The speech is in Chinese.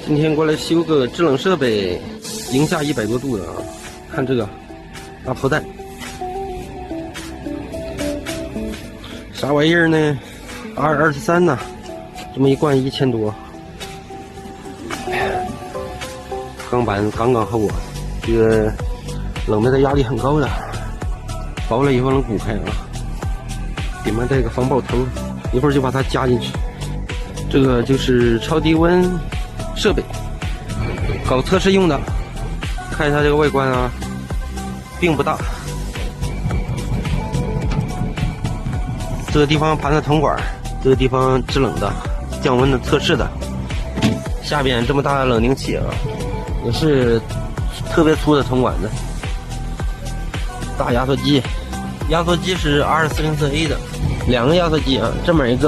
今天过来修个制冷设备，零下100多度的啊！看这个大炮弹，啥玩意儿呢？R23呢？这么一罐1000多，钢板刚刚厚啊，这个冷媒的压力很高的，薄了以后能鼓开啊。里面带个防爆头，一会儿就把它加进去。这个就是超低温设备，搞测试用的。看一下这个外观啊，并不大。这个地方盘的铜管，这个地方制冷的、降温的测试的。下边这么大的冷凝器啊，也是特别粗的铜管子。大压缩机，压缩机是 R404A 的，2个压缩机啊，这么一个，